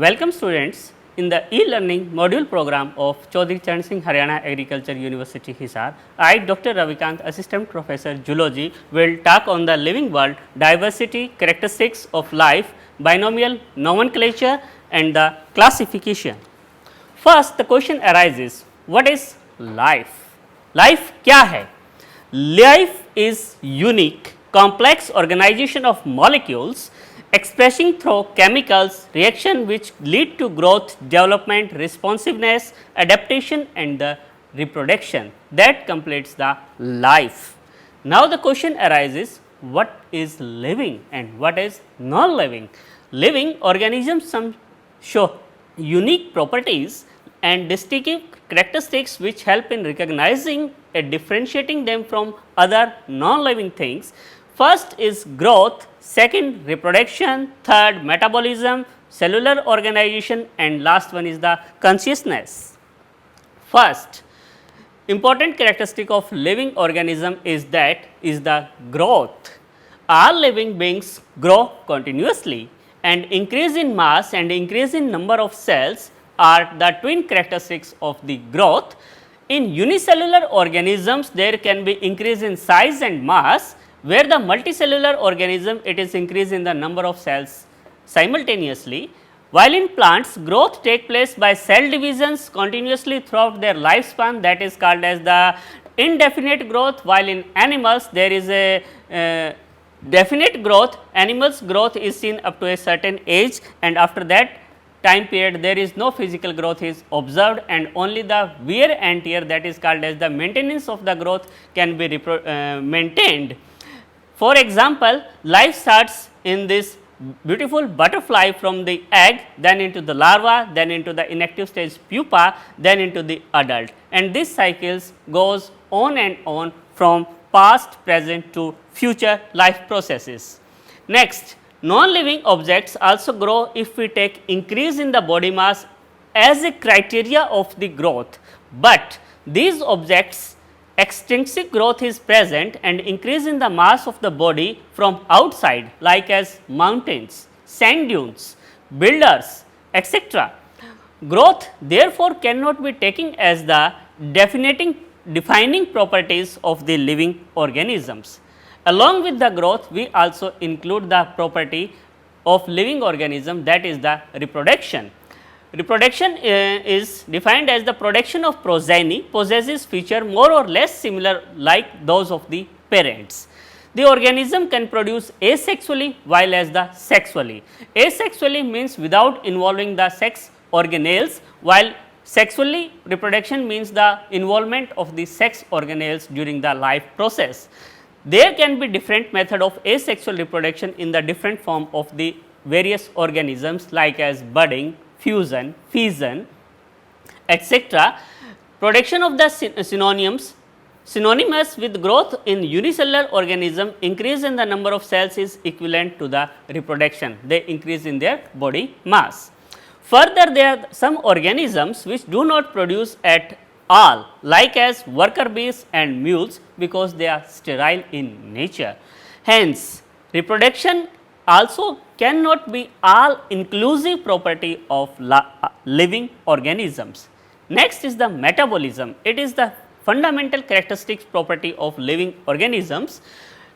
Welcome students in the e-learning module program of Chaudhary Charan Singh Haryana Agriculture University Hisar. I, Dr. Ravikant, Assistant Professor Zoology, will talk on the living world, diversity, characteristics of life, binomial nomenclature and the classification. First, the question arises, what is life? Life क्या है? Life is unique, complex organization of molecules expressing through chemicals reaction which lead to growth, development, responsiveness, adaptation and the reproduction that completes the life. Now, the question arises, what is living and what is non-living? Living organisms some show unique properties and distinctive characteristics which help in recognizing and differentiating them from other non-living things. First is growth, second reproduction, third metabolism, cellular organization and last one is the consciousness. First, important characteristic of living organism is that is the growth. All living beings grow continuously and increase in mass and increase in number of cells are the twin characteristics of the growth. In unicellular organisms there can be increase in size and mass, where the multicellular organism it is increase in the number of cells simultaneously, while in plants growth take place by cell divisions continuously throughout their lifespan, that is called as the indefinite growth, while in animals there is a definite growth. Animals growth is seen up to a certain age and after that time period there is no physical growth is observed and only the wear and tear, that is called as the maintenance of the growth, can be maintained. For example, life starts in this beautiful butterfly from the egg, then into the larva, then into the inactive stage pupa, then into the adult, and this cycles goes on and on from past, present to future life processes. Next, non-living objects also grow if we take increase in the body mass as a criteria of the growth, but these objects extrinsic growth is present and increase in the mass of the body from outside like as mountains, sand dunes, builders etc. Growth therefore cannot be taken as the defining properties of the living organisms. Along with the growth we also include the property of living organism, that is the reproduction. Reproduction is defined as the production of progeny possesses feature more or less similar like those of the parents. The organism can produce asexually while as the sexually. Asexually means without involving the sex organelles, while sexually reproduction means the involvement of the sex organelles during the life process. There can be different method of asexual reproduction in the different form of the various organisms like as budding, fusion, fission etc. Production of the synonymous with growth in unicellular organism, increase in the number of cells is equivalent to the reproduction, they increase in their body mass. Further, there are some organisms which do not produce at all like as worker bees and mules because they are sterile in nature. Hence, reproduction also cannot be all inclusive property of living organisms. Next is the metabolism. It is the fundamental characteristics property of living organisms.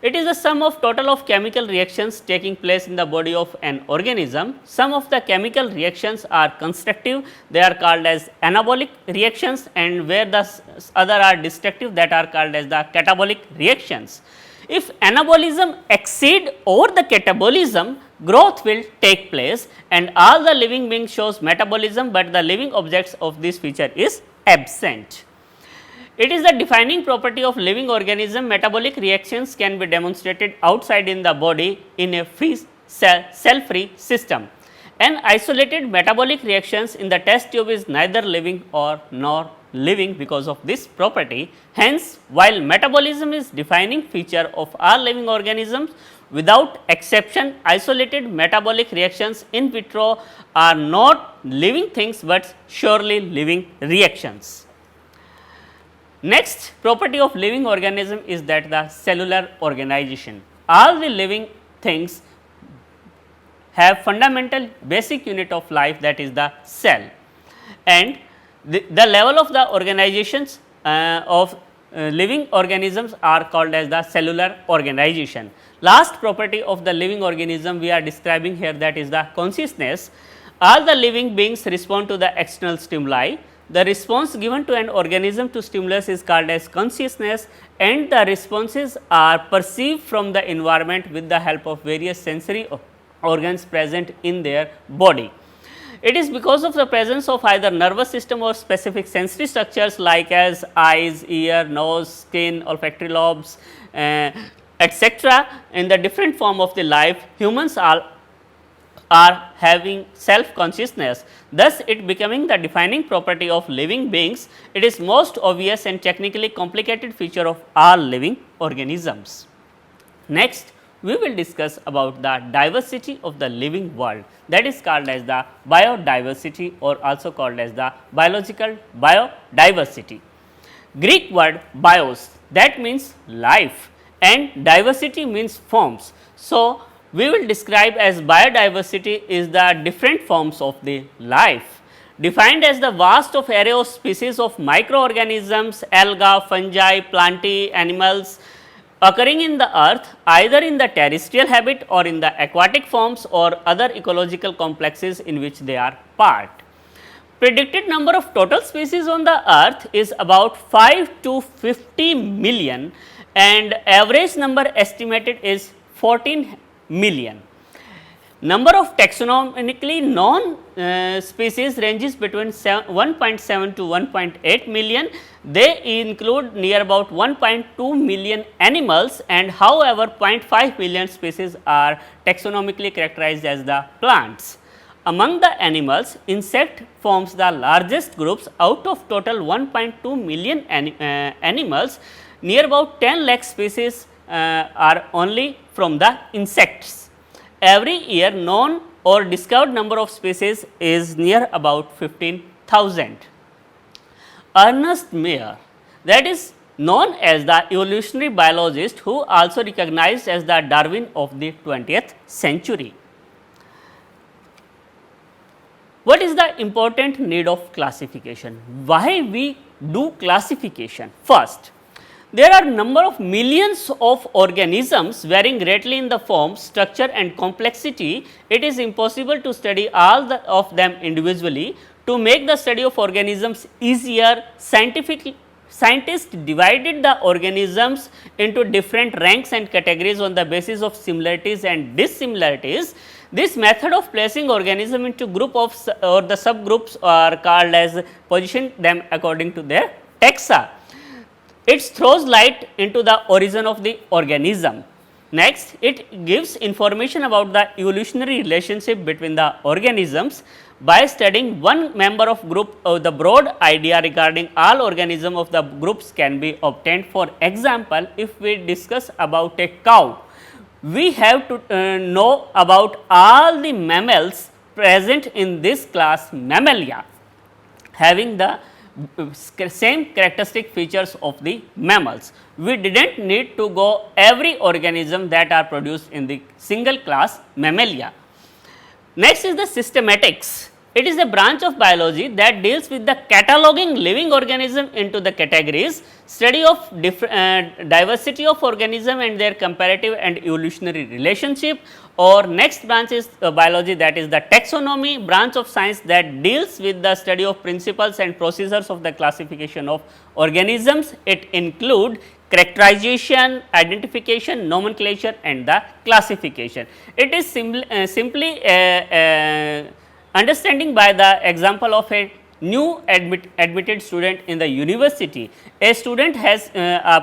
It is the sum of total of chemical reactions taking place in the body of an organism. Some of the chemical reactions are constructive, they are called as anabolic reactions, and where the other are destructive, that are called as the catabolic reactions. If anabolism exceed over the catabolism, growth will take place and all the living beings shows metabolism, but the living objects of this feature is absent. It is the defining property of living organism. Metabolic reactions can be demonstrated outside in the body in a free cell free system. An isolated metabolic reactions in the test tube is neither living or nor living because of this property. Hence, while metabolism is defining feature of all living organisms, without exception isolated metabolic reactions in vitro are not living things, but surely living reactions. Next property of living organism is that the cellular organization. All the living things have fundamental basic unit of life, that is the cell, and the level of the organizations of living organisms are called as the cellular organization. Last property of the living organism we are describing here, that is the consciousness. All the living beings respond to the external stimuli. The response given to an organism to stimulus is called as consciousness, and the responses are perceived from the environment with the help of various sensory organs present in their body. It is because of the presence of either nervous system or specific sensory structures like as eyes, ear, nose, skin, olfactory lobes, etc. in the different form of the life, humans are having self consciousness, thus it becoming the defining property of living beings. It is most obvious and technically complicated feature of all living organisms. Next, we will discuss about the diversity of the living world, that is called as the biodiversity or also called as the biological biodiversity. Greek word bios, that means life, and diversity means forms. So, we will describe as biodiversity is the different forms of the life, defined as the vast of array of species of microorganisms, alga, fungi, plantae, animals occurring in the earth either in the terrestrial habit or in the aquatic forms or other ecological complexes in which they are part. Predicted number of total species on the earth is about 5 to 50 million, and average number estimated is 14 million. Number of taxonomically known species ranges between 1.7 to 1.8 million. They include near about 1.2 million animals, and however 0.5 million species are taxonomically characterized as the plants. Among the animals, insect forms the largest groups. Out of total 1.2 million animals, near about 10 lakh species are only from the insects. Every year known or discovered number of species is near about 15,000. Ernest Mayr, that is known as the evolutionary biologist who also recognized as the Darwin of the 20th century. What is the important need of classification? Why we do classification? First, there are number of millions of organisms varying greatly in the form, structure and complexity. It is impossible to study all of them individually. To make the study of organisms easier, scientists divided the organisms into different ranks and categories on the basis of similarities and dissimilarities. This method of placing organism into group of or the subgroups are called as position them according to their taxa. It throws light into the origin of the organism. Next, it gives information about the evolutionary relationship between the organisms. By studying one member of group, the broad idea regarding all organism of the groups can be obtained. For example, if we discuss about a cow, we have to know about all the mammals present in this class Mammalia, having the same characteristic features of the mammals. We did not need to go every organism that are produced in the single class Mammalia. Next is the systematics. It is a branch of biology that deals with the cataloging living organism into the categories, study of diversity of organism and their comparative and evolutionary relationship. Or next branch is biology, that is the taxonomy, branch of science that deals with the study of principles and procedures of the classification of organisms. It include characterization, identification, nomenclature and the classification. It is simply understanding by the example of a new admitted student in the university. A student has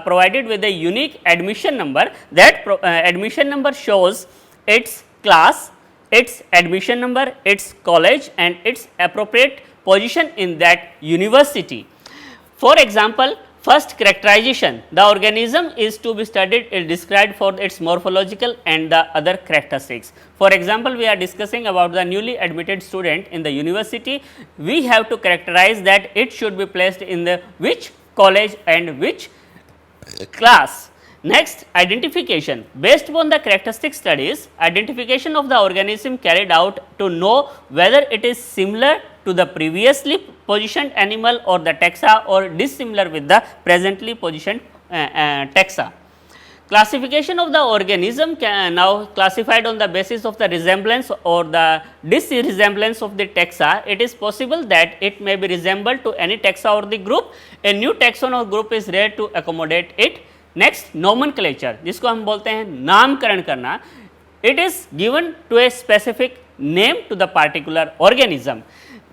provided with a unique admission number. That admission number shows its class, its admission number, its college and its appropriate position in that university. For example, first characterization, the organism is to be studied is described for its morphological and the other characteristics. For example, we are discussing about the newly admitted student in the university. We have to characterize that it should be placed in the which college and which class. Next, identification. Based upon the characteristic studies, identification of the organism carried out to know whether it is similar to the previously positioned animal or the taxa or dissimilar with the presently positioned taxa. Classification of the organism now classified on the basis of the resemblance or the disresemblance of the taxa. It is possible that it may be resembled to any taxa or the group. A new taxon or group is rare to accommodate it. Next, nomenclature, जिसको हम बोलते हैं नामकरण करना. It is given to a specific name to the particular organism.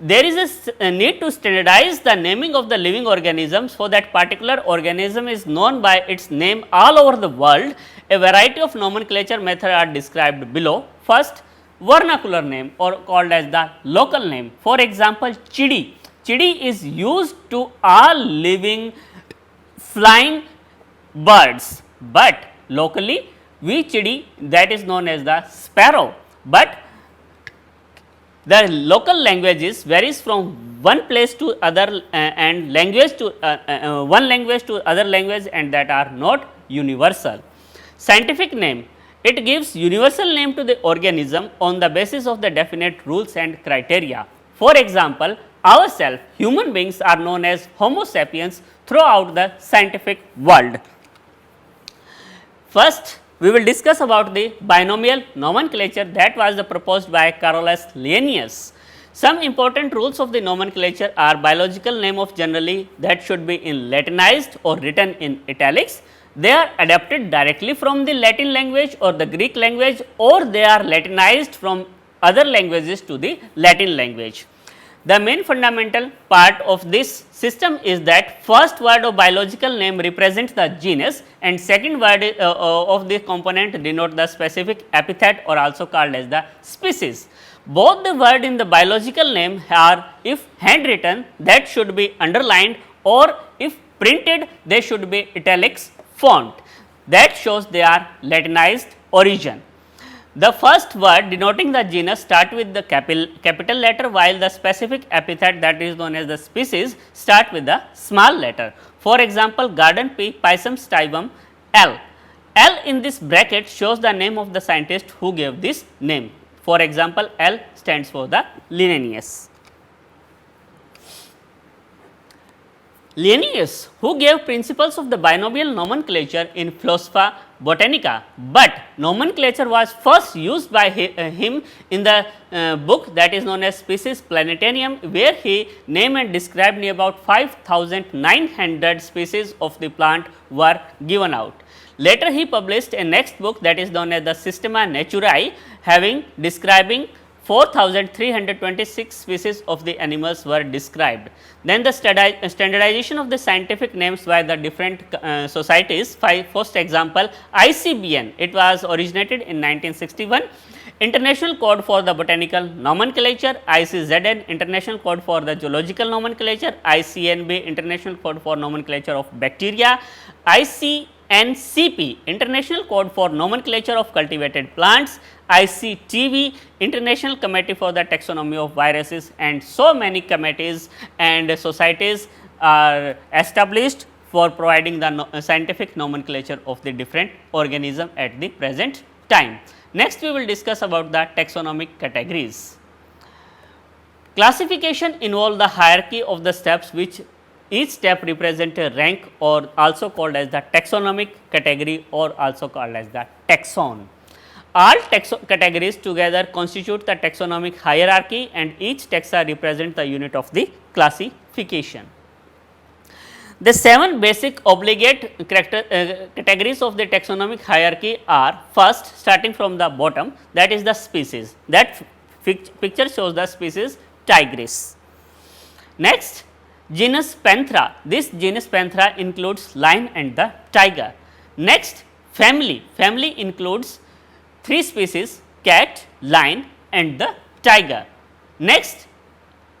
There is a need to standardize the naming of the living organisms so that particular organism is known by its name all over the world. A variety of nomenclature methods are described below. First, vernacular name or called as the local name. For example, chidi. Chidi is used to all living flying birds, but locally we chidi, that is known as the sparrow, but the local languages varies from one place to other and language to one language to other language, and that are not universal. Scientific name, it gives universal name to the organism on the basis of the definite rules and criteria. For example, ourselves, human beings, are known as Homo sapiens throughout the scientific world. First, we will discuss about the binomial nomenclature that was proposed by Carolus Linnaeus. Some important rules of the nomenclature are biological name of generally that should be in Latinized or written in italics. They are adapted directly from the Latin language or the Greek language, or they are Latinized from other languages to the Latin language. The main fundamental part of this system is that first word of biological name represents the genus and second word of the component denote the specific epithet or also called as the species. Both the word in the biological name are, if handwritten, that should be underlined, or if printed, they should be italics font. That shows they are Latinized origin. The first word denoting the genus start with the capital letter, while the specific epithet, that is known as the species, start with the small letter. For example, garden pea Pisum stivum L. L in this bracket shows the name of the scientist who gave this name. For example, L stands for the Linnaeus. Linnaeus, who gave principles of the binomial nomenclature in Philosopha Botanica, but nomenclature was first used by him in the book that is known as Species Planetarium, where he named and described near about 5,900 species of the plant were given out. Later he published a next book that is known as the Systema Naturae, having describing 4,326 species of the animals were described. Then the standardization of the scientific names by the different societies. First example, ICBN, it was originated in 1961. International Code for the Botanical Nomenclature, ICZN, International Code for the Zoological Nomenclature, ICNB, International Code for Nomenclature of Bacteria, ICNCP, International Code for Nomenclature of Cultivated Plants, ICTV, International Committee for the Taxonomy of Viruses, and so many committees and societies are established for providing the scientific nomenclature of the different organism at the present time. Next, we will discuss about the taxonomic categories. Classification involves the hierarchy of the steps, which each step represents a rank, or also called as the taxonomic category, or also called as the taxon. All categories together constitute the taxonomic hierarchy, and each taxa represents the unit of the classification. The 7 basic obligate categories of the taxonomic hierarchy are: first, starting from the bottom, that is the species. That picture shows the species Tigris. Next, genus Panthera. This genus Panthera includes lion and the tiger. Next, family. Family includes 3 species: cat, lion and the tiger. Next,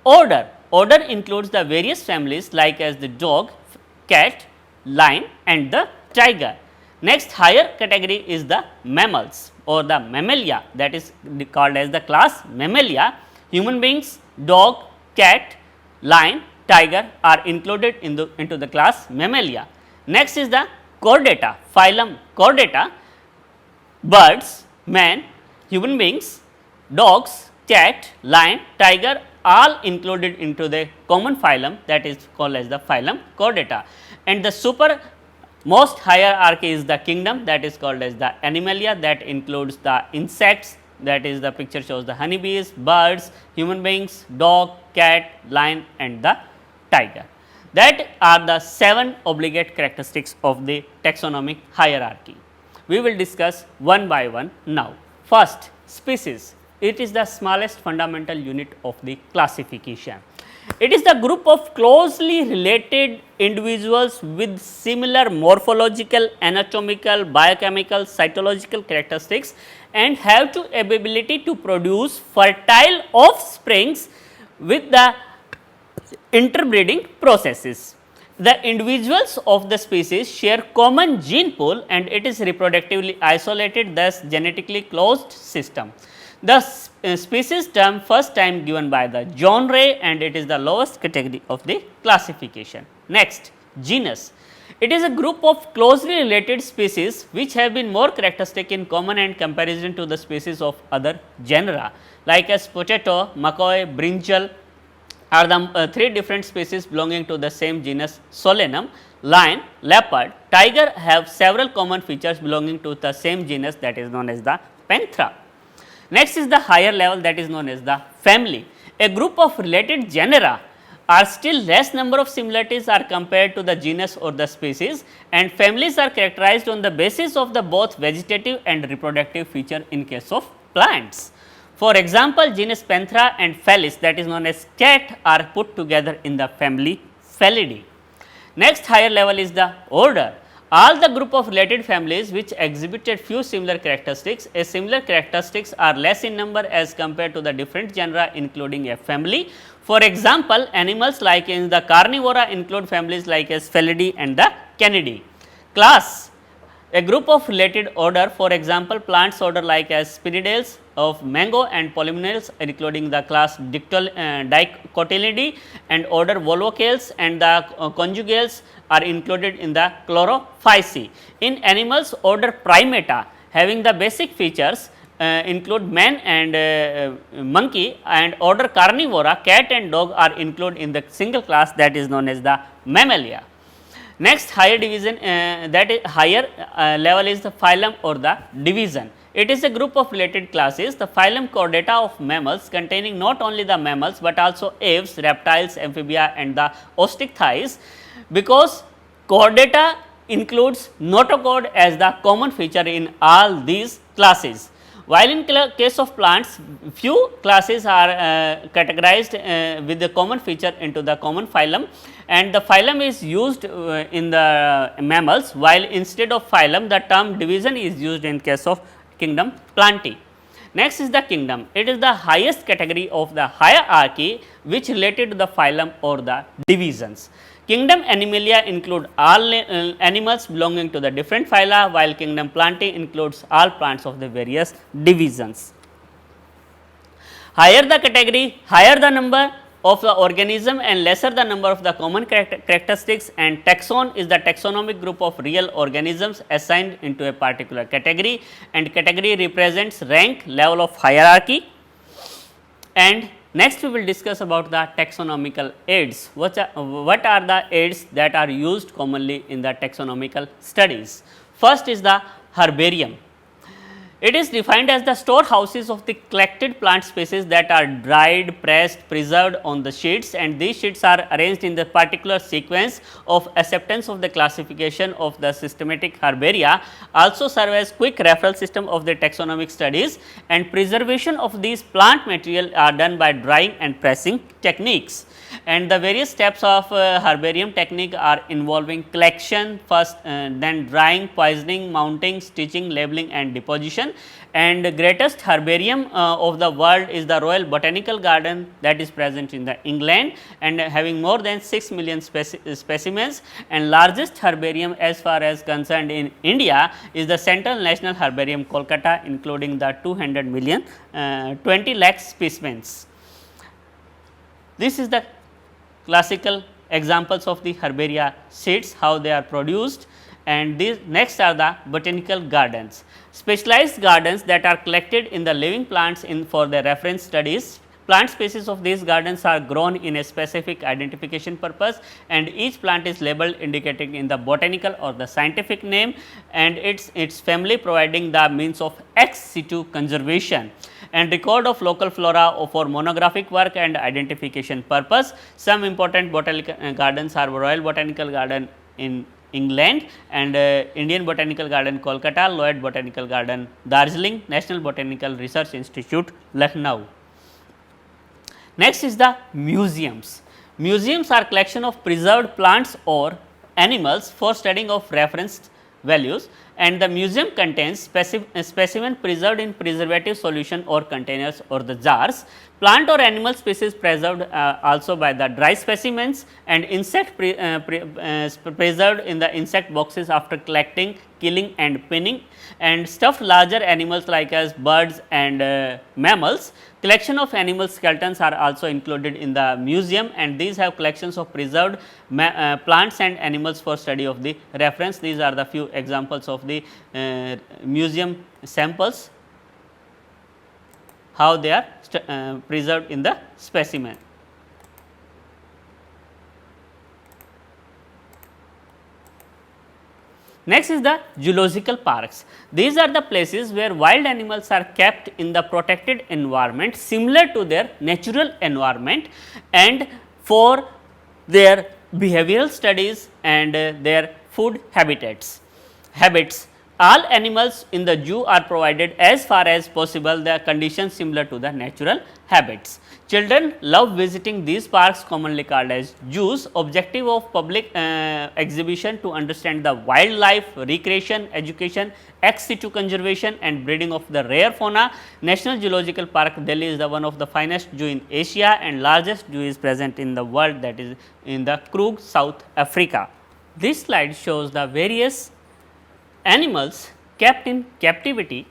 order. Order includes the various families like as the dog, cat, lion and the tiger. Next, higher category is the mammals or the mammalia, that is called as the class Mammalia. Human beings, dog, cat, lion, tiger are included into the class Mammalia. Next is the Chordata, phylum Chordata, birds, man, human beings, dogs, cat, lion, tiger, all included into the common phylum, that is called as the phylum Chordata. And the super most hierarchy is the kingdom, that is called as the Animalia, that includes the insects, that is the picture shows the honeybees, birds, human beings, dog, cat, lion and the tiger. That are the 7 obligate characteristics of the taxonomic hierarchy. We will discuss one by one now. First, species. It is the smallest fundamental unit of the classification. It is the group of closely related individuals with similar morphological, anatomical, biochemical, cytological characteristics and have to ability to produce fertile offsprings with the interbreeding processes. The individuals of the species share common gene pool and it is reproductively isolated, thus genetically closed system. The species term first time given by the John Ray and it is the lowest category of the classification. Next, genus. It is a group of closely related species which have been more characteristic in common and comparison to the species of other genera like as potato, macaw, brinjal are the 3 different species belonging to the same genus Solanum. Lion, leopard, tiger have several common features belonging to the same genus, that is known as the Panthera. Next is the higher level, that is known as the family. A group of related genera are still less number of similarities are compared to the genus or the species, and families are characterized on the basis of the both vegetative and reproductive feature in case of plants. For example, genus Panthera and Felis, that is known as cat, are put together in the family Felidae. Next higher level is the order. All the group of related families which exhibited few similar characteristics, a similar characteristics are less in number as compared to the different genera including a family. For example, animals like in the carnivora include families like as Felidae and the Canidae. Class, a group of related order, for example, plants order like as Spinidales of mango and Polymerales including the class Dicotyledonea and order Volvocales and the conjugales are included in the Chlorophyceae. In animals, order Primata having the basic features include man and monkey, and order Carnivora, cat and dog are included in the single class, that is known as the Mammalia. Next higher division that is higher level is the phylum or the division. It is a group of related classes. The phylum Chordata of mammals containing not only the mammals but also aves, reptiles, amphibia and the osteichthyes, because Chordata includes notochord as the common feature in all these classes. While in case of plants, few classes are categorized with the common feature into the common phylum, and the phylum is used in the mammals, while instead of phylum the term division is used in case of kingdom Plantae. Next is the kingdom. It is the highest category of the hierarchy which related to the phylum or the divisions. Kingdom Animalia include all animals belonging to the different phyla, while kingdom Plantae includes all plants of the various divisions. Higher the category, higher the number of the organism and lesser the number of the common characteristics, and taxon is the taxonomic group of real organisms assigned into a particular category, and category represents rank, level of hierarchy. And next we will discuss about the taxonomical aids. What are the aids that are used commonly in the taxonomical studies? First is the herbarium. It is defined as the storehouses of the collected plant species that are dried, pressed, preserved on the sheets, and these sheets are arranged in the particular sequence of acceptance of the classification of the systematic herbaria, also serve as quick referral system of the taxonomic studies, and preservation of these plant material are done by drying and pressing techniques. And the various steps of herbarium technique are involving collection first, then drying, poisoning, mounting, stitching, labeling and deposition. And the greatest herbarium of the world is the Royal Botanical Garden that is present in the England and having more than 6 million specimens, and largest herbarium as far as concerned in India is the Central National Herbarium Kolkata, including the 200 million 20 lakh specimens. This is the classical examples of the herbaria seeds, how they are produced, and these next are the botanical gardens. Specialized gardens that are collected in the living plants in for their reference studies. Plant species of these gardens are grown in a specific identification purpose, and each plant is labeled indicating in the botanical or the scientific name and its family, providing the means of ex situ conservation and record of local flora for monographic work and identification purpose. Some important botanical gardens are Royal Botanical Garden in England and Indian Botanical Garden Kolkata, Lloyd Botanical Garden Darjeeling, National Botanical Research Institute Lucknow. Next is the museums. Museums are collection of preserved plants or animals for studying of reference values, and the museum contains specimen preserved in preservative solution or containers or the jars. Plant or animal species preserved also by the dry specimens, and insect preserved in the insect boxes after collecting, killing and pinning, and stuffed larger animals like as birds and mammals. Collection of animal skeletons are also included in the museum, and these have collections of preserved plants and animals for study of the reference. These are the few examples of the museum samples, how they are preserved in the specimen. Next is the zoological parks. These are the places where wild animals are kept in the protected environment similar to their natural environment, and for their behavioral studies and their food habits. All animals in the zoo are provided as far as possible the conditions similar to the natural habits. Children love visiting these parks, commonly called as zoos. Objective of public exhibition to understand the wildlife, recreation, education, ex situ conservation and breeding of the rare fauna. National Zoological Park Delhi is the one of the finest zoo in Asia and largest zoo is present in the world, that is in the Kruger, South Africa. This slide shows the various animals kept in captivity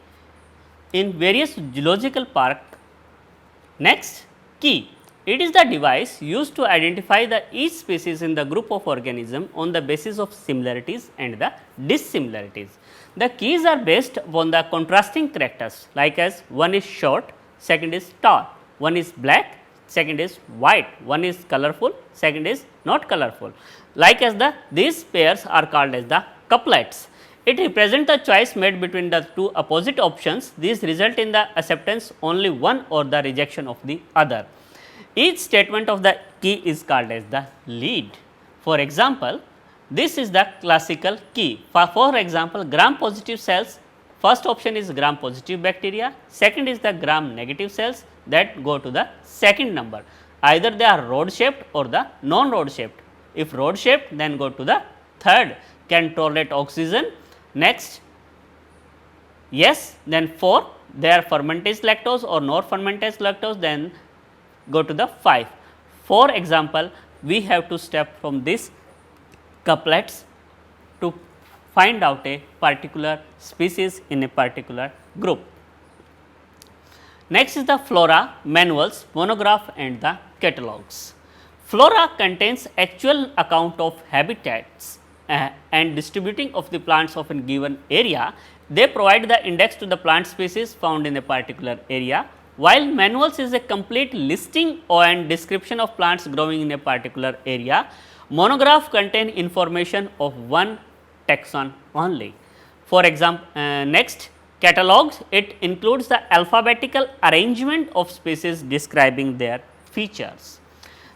in various zoological park. Next, key. It is the device used to identify the each species in the group of organism on the basis of similarities and the dissimilarities. The keys are based upon the contrasting characters, like as one is short, second is tall, one is black, second is white, one is colorful, second is not colorful. Like as these pairs are called as the couplets. It represents the choice made between the two opposite options. These result in the acceptance only one or the rejection of the other. Each statement of the key is called as the lead. For example, this is the classical key. For example, gram positive cells, first option is gram positive bacteria, second is the gram negative cells that go to the second number. Either they are rod shaped or the non rod shaped. If rod shaped, then go to the third, can tolerate oxygen. Next, yes, then 4, they are fermentase lactose or not fermentase lactose, then go to the 5. For example, we have to step from this couplets to find out a particular species in a particular group. Next is the flora, manuals, monograph and the catalogues. Flora contains actual account of habitats and distributing of the plants of a given area. They provide the index to the plant species found in a particular area, while manuals is a complete listing and description of plants growing in a particular area. Monograph contain information of one taxon only. For example, next, catalogues, it includes the alphabetical arrangement of species describing their features.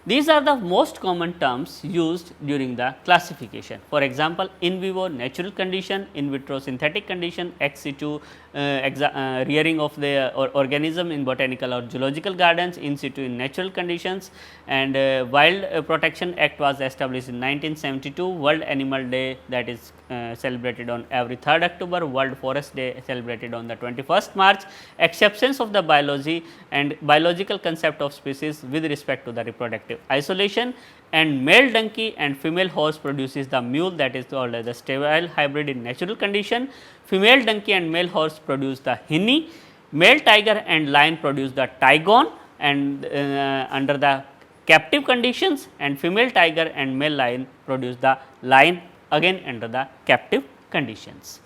These are the most common terms used during the classification. For example, in vivo natural condition, in vitro synthetic condition, ex situ rearing of the organism in botanical or zoological gardens, in situ in natural conditions, and Wild Protection Act was established in 1972, World Animal Day, that is celebrated on every 3rd October, World Forest Day celebrated on the 21st March, acceptance of the biology and biological concept of species with respect to the reproductive isolation, and male donkey and female horse produces the mule, that is called as the sterile hybrid in natural condition. Female donkey and male horse produce the hinny, male tiger and lion produce the tigon, and under the captive conditions, and female tiger and male lion produce the lion again under the captive conditions.